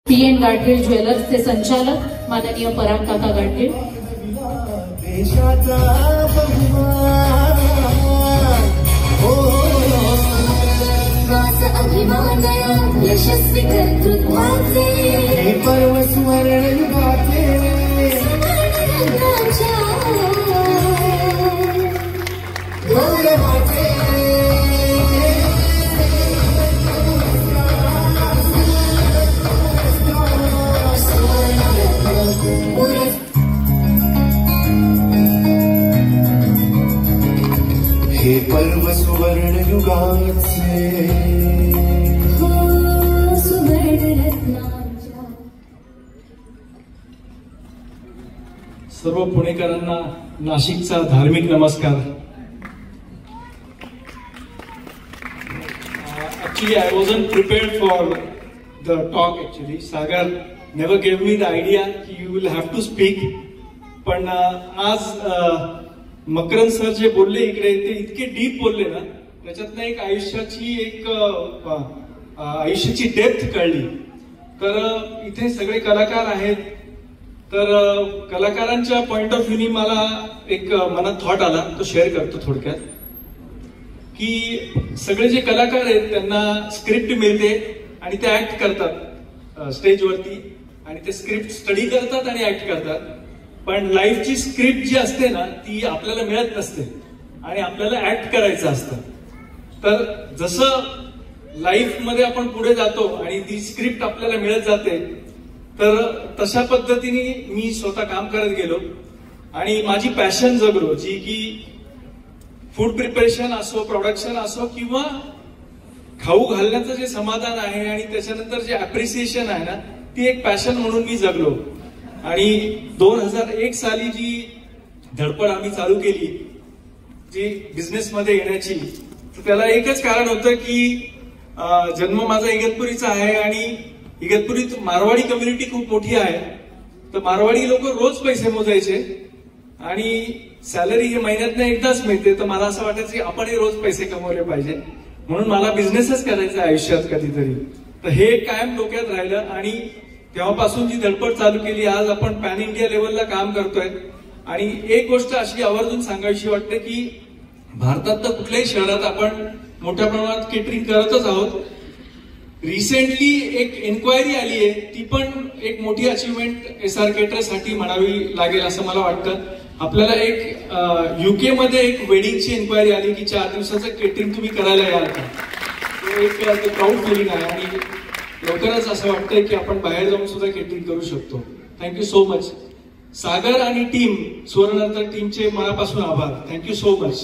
PN Gadgil ज्वेलर्सचे संचालक माननीय पराग काका गाडगीळ। यशस्वी कर्तृत्वाचे हे पर्व सुवर्ण युगाचे गौरवाचे हे पर्व सुवर्ण युगाचे सर्व पुणेकरांना नाशिकचा धार्मिक नमस्कार। Actually, I wasn't prepared for the talk. Actually, Sagar never gave me the idea कि you will have to speak. पण आज मकरंद सर जे बोलले इकडे ते इतके डीप बोलले ना, त्याच्यातनं एक आयुष्याची डेप्थ कळली। तर इथे सगळे कलाकार आहेत, तर कलाकारांच्या पॉइंट ऑफ व्ह्यूनी मला एक मनात थॉट आला, तो शेअर करतो थोडक्यात। की सगळे जे कलाकार आहेत त्यांना स्क्रिप्ट मिळते आणि ते ऍक्ट करतात स्टेजवरती, आणि ते स्क्रिप्ट स्टडी करतात आणि ऍक्ट करतात। पण लाईफची स्क्रिप्ट जी असते ना ती आपल्याला मिळत नसते आणि आपल्याला ऍक्ट करायचं असतं। तर जसं लाईफ मध्ये आपण पुढे जातो आणि ती स्क्रिप्ट आपल्याला मिळत जाते, तर तशा पद्धतीने मी स्वतः काम करत गेलो आणि माझी पॅशन जगलो, जी की फूड प्रिपरेशन असो, प्रोडक्शन असो, किंवा खाऊ घालण्याचं जे समाधान आहे आणि त्याच्यानंतर जे अप्रिसिएशन आहे ना, ती एक पॅशन म्हणून मी जगलो। आणि 2001 साली जी धडपड आम्ही चालू केली जी बिझनेस मध्ये येण्याची, तर त्याला एकच कारण होतं की जन्म माझा इगतपुरीचा आहे आणि इगतपुरीत मारवाडी कम्युनिटी खूप मोठी आहे। तर मारवाडी लोक रोज पैसे मोजायचे आणि सॅलरी हे महिन्यातनं एकदाच मिळते। तर मला असं वाटायचं की आपणही रोज पैसे कमवले पाहिजे, म्हणून मला बिझनेसच करायचा आयुष्यात कधीतरी। तर हे कायम डोक्यात राहिलं आणि तेव्हापासून जी धडपड चालू केली, आज आपण पॅन इंडिया लेवलला काम करतोय। आणि एक गोष्ट अशी आवर्जून सांगायची वाटते की भारतात तर कुठल्याही शहरात आपण मोठ्या प्रमाणात केटरिंग करतच आहोत। रिसेंटली एक एन्क्वायरी आली आहे, ती पण एक मोठी अचीवमेंट SR केटरर्स साठी म्हणावी लागेल असं मला वाटतं। आपल्याला एक UK मध्ये एक वेडिंगची एन्क्वायरी आली की 4 दिवसाचं केटरिंग तुम्ही करायला याल का। एक प्राऊड फिलिंग आहे आणि लवकरच असं वाटतंय की आपण बाहेर जाऊन सुद्धा केटरिंग करू शकतो। थँक्यू सो मच सागर आणि टीम सुवर्णनंतर टीमचे मनापासून आभार। Thank you so much.